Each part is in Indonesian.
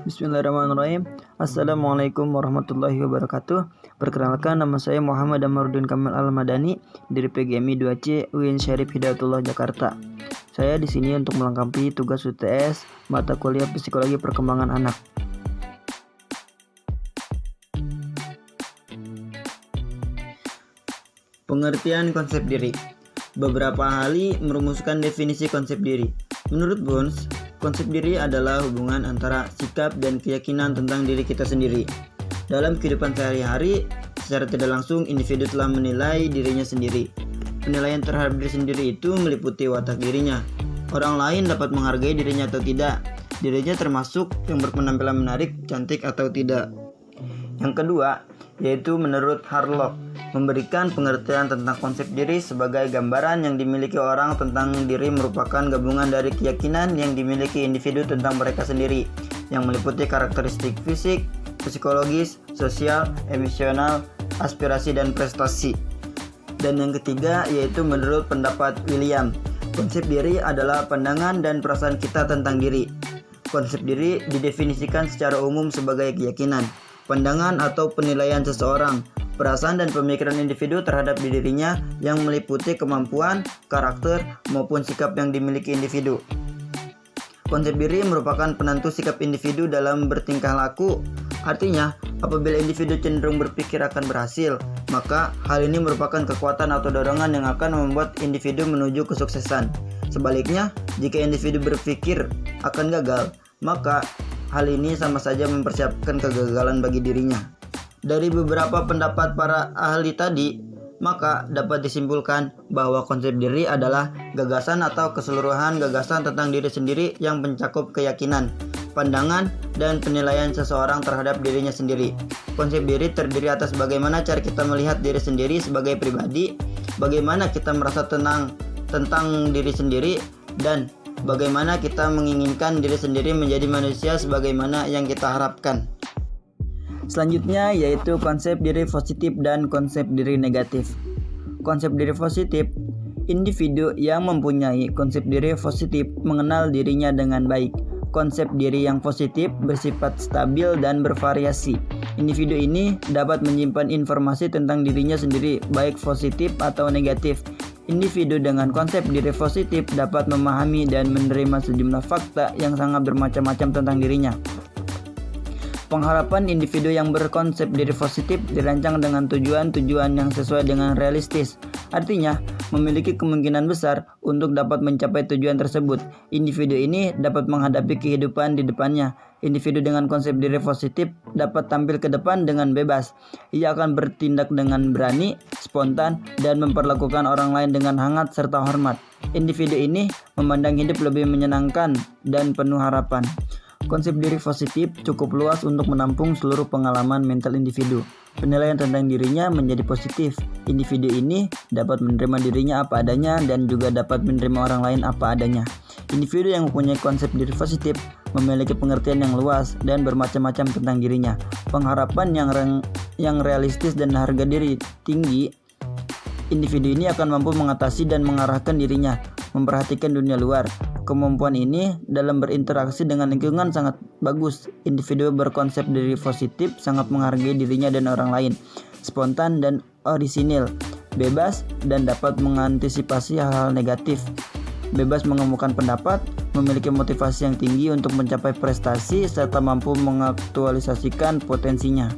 Bismillahirrahmanirrahim. Assalamualaikum warahmatullahi wabarakatuh. Perkenalkan, nama saya Muhammad Amaruddin Kamil Al-Madani dari PGMI 2C UIN Syarif Hidayatullah Jakarta. Saya di sini untuk melengkapi tugas UTS mata kuliah Psikologi Perkembangan Anak. Pengertian konsep diri. Beberapa ahli merumuskan definisi konsep diri. Menurut Bones, konsep diri adalah hubungan antara sikap dan keyakinan tentang diri kita sendiri. Dalam kehidupan sehari-hari, secara tidak langsung individu telah menilai dirinya sendiri. Penilaian terhadap diri sendiri itu meliputi watak dirinya. Orang lain dapat menghargai dirinya atau tidak. Dirinya termasuk yang berpenampilan menarik, cantik atau tidak. Yang kedua, yaitu menurut Harlock, memberikan pengertian tentang konsep diri sebagai gambaran yang dimiliki orang tentang diri merupakan gabungan dari keyakinan yang dimiliki individu tentang mereka sendiri, yang meliputi karakteristik fisik, psikologis, sosial, emosional, aspirasi, dan prestasi. Dan yang ketiga, yaitu menurut pendapat William, konsep diri adalah pandangan dan perasaan kita tentang diri. Konsep diri didefinisikan secara umum sebagai keyakinan, pandangan atau penilaian seseorang, perasaan dan pemikiran individu terhadap dirinya yang meliputi kemampuan, karakter, maupun sikap yang dimiliki individu. Konsep diri merupakan penentu sikap individu dalam bertingkah laku. Artinya, apabila individu cenderung berpikir akan berhasil, maka hal ini merupakan kekuatan atau dorongan yang akan membuat individu menuju kesuksesan. Sebaliknya, jika individu berpikir akan gagal, maka hal ini sama saja mempersiapkan kegagalan bagi dirinya. Dari beberapa pendapat para ahli tadi, maka dapat disimpulkan bahwa konsep diri adalah gagasan atau keseluruhan gagasan tentang diri sendiri yang mencakup keyakinan, pandangan, dan penilaian seseorang terhadap dirinya sendiri. Konsep diri terdiri atas bagaimana cara kita melihat diri sendiri sebagai pribadi, bagaimana kita merasa tenang tentang diri sendiri, dan bagaimana kita menginginkan diri sendiri menjadi manusia sebagaimana yang kita harapkan. Selanjutnya yaitu konsep diri positif dan konsep diri negatif. Konsep diri positif, individu yang mempunyai konsep diri positif mengenal dirinya dengan baik. Konsep diri yang positif bersifat stabil dan bervariasi. Individu ini dapat menyimpan informasi tentang dirinya sendiri, baik positif atau negatif. Individu dengan konsep diri positif dapat memahami dan menerima sejumlah fakta yang sangat bermacam-macam tentang dirinya. Pengharapan individu yang berkonsep diri positif dirancang dengan tujuan-tujuan yang sesuai dengan realistis. Artinya, memiliki kemungkinan besar untuk dapat mencapai tujuan tersebut. Individu ini dapat menghadapi kehidupan di depannya. Individu dengan konsep diri positif dapat tampil ke depan dengan bebas. Ia akan bertindak dengan berani, spontan, dan memperlakukan orang lain dengan hangat serta hormat. Individu ini memandang hidup lebih menyenangkan dan penuh harapan. Konsep diri positif cukup luas untuk menampung seluruh pengalaman mental individu. Penilaian tentang dirinya menjadi positif. Individu ini dapat menerima dirinya apa adanya dan juga dapat menerima orang lain apa adanya. Individu yang mempunyai konsep diri positif memiliki pengertian yang luas dan bermacam-macam tentang dirinya. Pengharapan yang realistis dan harga diri tinggi. Individu ini akan mampu mengatasi dan mengarahkan dirinya, memperhatikan dunia luar. Kemampuan ini dalam berinteraksi dengan lingkungan sangat bagus. Individu berkonsep diri positif sangat menghargai dirinya dan orang lain, spontan dan orisinil, bebas dan dapat mengantisipasi hal-hal negatif, bebas mengemukakan pendapat, memiliki motivasi yang tinggi untuk mencapai prestasi serta mampu mengaktualisasikan potensinya.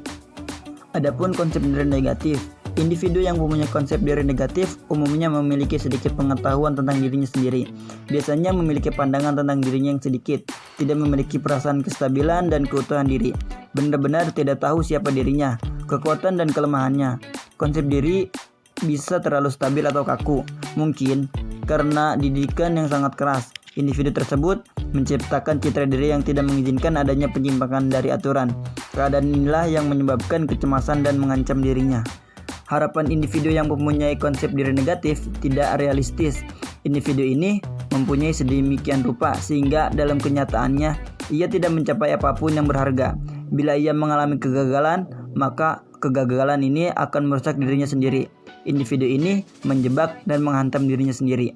Adapun konsep diri negatif, individu yang mempunyai konsep diri negatif umumnya memiliki sedikit pengetahuan tentang dirinya sendiri. Biasanya memiliki pandangan tentang dirinya yang sedikit, tidak memiliki perasaan kestabilan dan keutuhan diri, benar-benar tidak tahu siapa dirinya, kekuatan dan kelemahannya. Konsep diri bisa terlalu stabil atau kaku, mungkin karena didikan yang sangat keras. Individu tersebut menciptakan citra diri yang tidak mengizinkan adanya penyimpangan dari aturan. Keadaan inilah yang menyebabkan kecemasan dan mengancam dirinya. Harapan individu yang mempunyai konsep diri negatif tidak realistis. Individu ini mempunyai sedemikian rupa sehingga dalam kenyataannya ia tidak mencapai apapun yang berharga. Bila ia mengalami kegagalan, maka kegagalan ini akan merusak dirinya sendiri. Individu ini menjebak dan menghantam dirinya sendiri.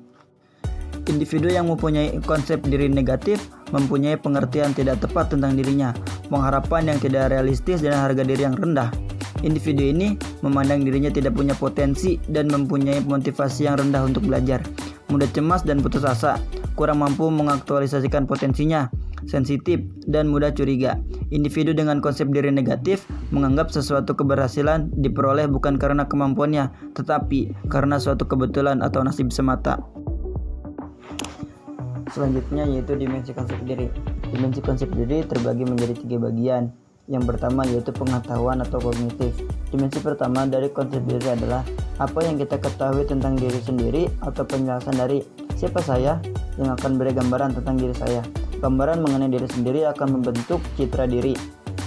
Individu yang mempunyai konsep diri negatif mempunyai pengertian tidak tepat tentang dirinya, pengharapan yang tidak realistis, dan harga diri yang rendah. Individu ini memandang dirinya tidak punya potensi dan mempunyai motivasi yang rendah untuk belajar, mudah cemas dan putus asa, kurang mampu mengaktualisasikan potensinya, sensitif, dan mudah curiga. Individu dengan konsep diri negatif menganggap sesuatu keberhasilan diperoleh bukan karena kemampuannya, tetapi karena suatu kebetulan atau nasib semata. Selanjutnya yaitu dimensi konsep diri. Dimensi konsep diri terbagi menjadi 3 bagian. Yang pertama yaitu pengetahuan atau kognitif. Dimensi pertama dari konsep diri adalah apa yang kita ketahui tentang diri sendiri atau penjelasan dari siapa saya yang akan beri gambaran tentang diri saya. Gambaran mengenai diri sendiri akan membentuk citra diri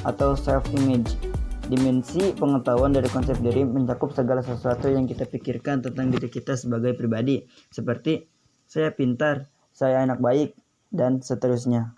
atau self-image. Dimensi pengetahuan dari konsep diri mencakup segala sesuatu yang kita pikirkan tentang diri kita sebagai pribadi, seperti saya pintar, saya anak baik, dan seterusnya.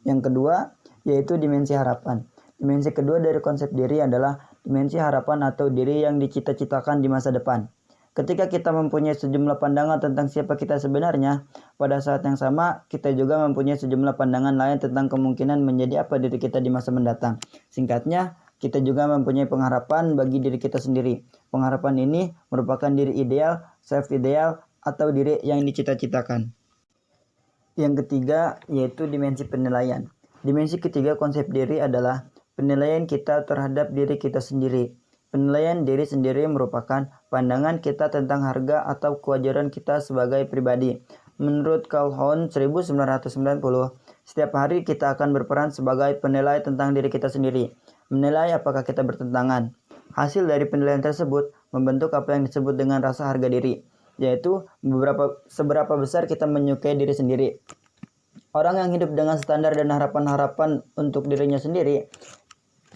Yang kedua, yaitu dimensi harapan. Dimensi kedua dari konsep diri adalah dimensi harapan atau diri yang dicita-citakan di masa depan. Ketika kita mempunyai sejumlah pandangan tentang siapa kita sebenarnya, pada saat yang sama kita juga mempunyai sejumlah pandangan lain tentang kemungkinan menjadi apa diri kita di masa mendatang. Singkatnya, kita juga mempunyai pengharapan bagi diri kita sendiri. Pengharapan ini merupakan diri ideal, self-ideal, atau diri yang dicita-citakan. Yang ketiga yaitu dimensi penilaian. Dimensi ketiga konsep diri adalah penilaian kita terhadap diri kita sendiri. Penilaian diri sendiri merupakan pandangan kita tentang harga atau kewajaran kita sebagai pribadi. Menurut Calhoun 1990, setiap hari kita akan berperan sebagai penilai tentang diri kita sendiri. Menilai apakah kita bertentangan. Hasil dari penilaian tersebut membentuk apa yang disebut dengan rasa harga diri, yaitu seberapa besar kita menyukai diri sendiri. Orang yang hidup dengan standar dan harapan-harapan untuk dirinya sendiri,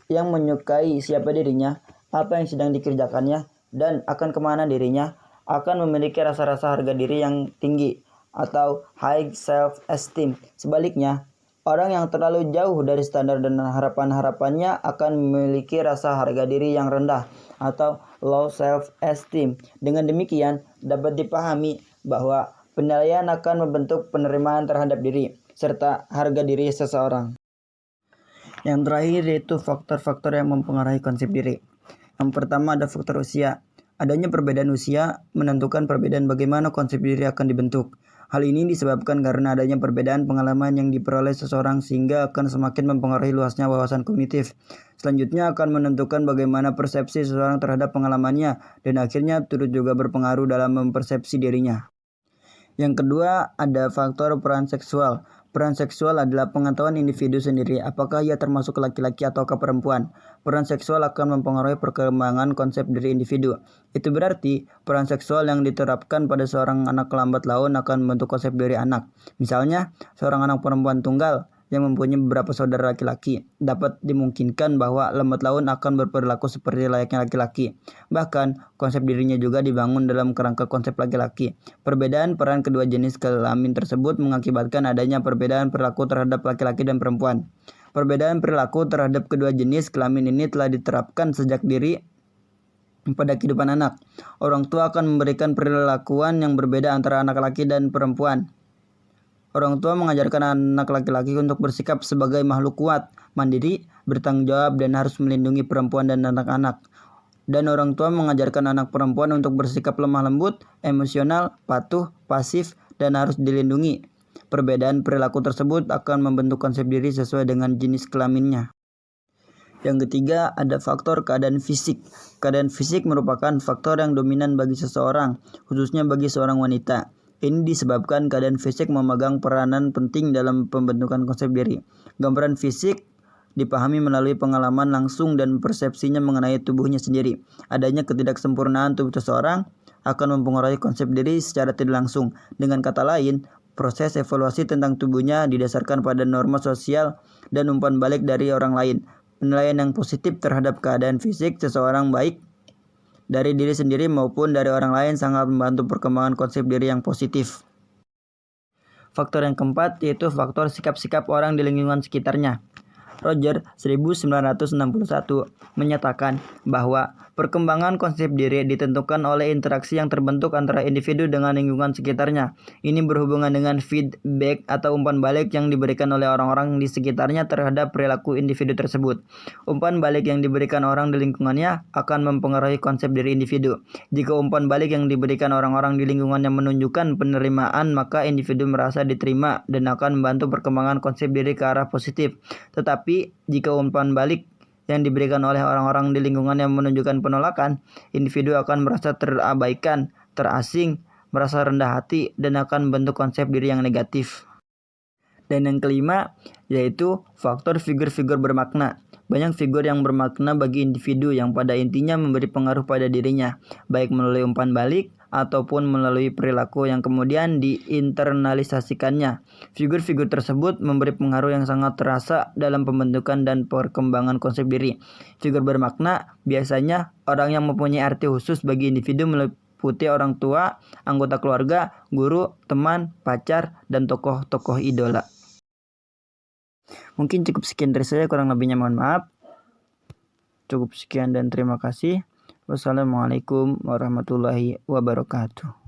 yang menyukai siapa dirinya, apa yang sedang dikerjakannya, dan akan kemana dirinya, akan memiliki rasa-rasa harga diri yang tinggi atau high self-esteem. Sebaliknya, orang yang terlalu jauh dari standar dan harapan-harapannya akan memiliki rasa harga diri yang rendah atau low self-esteem. Dengan demikian, dapat dipahami bahwa penilaian akan membentuk penerimaan terhadap diri serta harga diri seseorang. Yang terakhir yaitu faktor-faktor yang mempengaruhi konsep diri. Yang pertama ada faktor usia. Adanya perbedaan usia menentukan perbedaan bagaimana konsep diri akan dibentuk. Hal ini disebabkan karena adanya perbedaan pengalaman yang diperoleh seseorang sehingga akan semakin mempengaruhi luasnya wawasan kognitif. Selanjutnya akan menentukan bagaimana persepsi seseorang terhadap pengalamannya dan akhirnya turut juga berpengaruh dalam mempersepsi dirinya. Yang kedua ada faktor peran seksual. Peran seksual adalah pengetahuan individu sendiri apakah ia termasuk laki-laki atau perempuan. Peran seksual akan mempengaruhi perkembangan konsep diri individu. Itu berarti peran seksual yang diterapkan pada seorang anak lambat laun akan membentuk konsep diri anak. Misalnya, seorang anak perempuan tunggal yang mempunyai beberapa saudara laki-laki, dapat dimungkinkan bahwa lambat laun akan berperilaku seperti layaknya laki-laki. Bahkan, konsep dirinya juga dibangun dalam kerangka konsep laki-laki. Perbedaan peran kedua jenis kelamin tersebut mengakibatkan adanya perbedaan perilaku terhadap laki-laki dan perempuan. Perbedaan perilaku terhadap kedua jenis kelamin ini telah diterapkan sejak diri pada kehidupan anak. Orang tua akan memberikan perilakuan yang berbeda antara anak laki dan perempuan. Orang tua mengajarkan anak laki-laki untuk bersikap sebagai makhluk kuat, mandiri, bertanggung jawab, dan harus melindungi perempuan dan anak-anak. Dan orang tua mengajarkan anak perempuan untuk bersikap lemah lembut, emosional, patuh, pasif, dan harus dilindungi. Perbedaan perilaku tersebut akan membentuk konsep diri sesuai dengan jenis kelaminnya. Yang ketiga ada faktor keadaan fisik. Keadaan fisik merupakan faktor yang dominan bagi seseorang, khususnya bagi seorang wanita. Ini disebabkan keadaan fisik memegang peranan penting dalam pembentukan konsep diri. Gambaran fisik dipahami melalui pengalaman langsung dan persepsinya mengenai tubuhnya sendiri. Adanya ketidaksempurnaan tubuh seseorang akan mempengaruhi konsep diri secara tidak langsung. Dengan kata lain, proses evaluasi tentang tubuhnya didasarkan pada norma sosial dan umpan balik dari orang lain. Penilaian yang positif terhadap keadaan fisik seseorang baik dari diri sendiri maupun dari orang lain sangat membantu perkembangan konsep diri yang positif. Faktor yang keempat yaitu faktor sikap-sikap orang di lingkungan sekitarnya. Roger 1961 menyatakan bahwa Perkembangan konsep diri ditentukan oleh interaksi yang terbentuk antara individu dengan lingkungan sekitarnya. Ini berhubungan dengan feedback atau umpan balik yang diberikan oleh orang-orang di sekitarnya terhadap perilaku individu tersebut. Umpan balik yang diberikan orang di lingkungannya akan mempengaruhi konsep diri individu. Jika umpan balik yang diberikan orang-orang di lingkungannya menunjukkan penerimaan, maka individu merasa diterima dan akan membantu perkembangan konsep diri ke arah positif. Tetapi jika umpan balik yang diberikan oleh orang-orang di lingkungan yang menunjukkan penolakan, individu akan merasa terabaikan, terasing, merasa rendah hati, dan akan membentuk konsep diri yang negatif. Dan yang kelima, yaitu faktor figur-figur bermakna. Banyak figur yang bermakna bagi individu yang pada intinya memberi pengaruh pada dirinya, baik melalui umpan balik ataupun melalui perilaku yang kemudian diinternalisasikannya. Figur-figur tersebut memberi pengaruh yang sangat terasa dalam pembentukan dan perkembangan konsep diri. Figur bermakna biasanya orang yang mempunyai arti khusus bagi individu meliputi orang tua, anggota keluarga, guru, teman, pacar, dan tokoh-tokoh idola. Mungkin cukup sekian dari saya, kurang lebihnya mohon maaf. Cukup sekian dan terima kasih. Wassalamualaikum warahmatullahi wabarakatuh.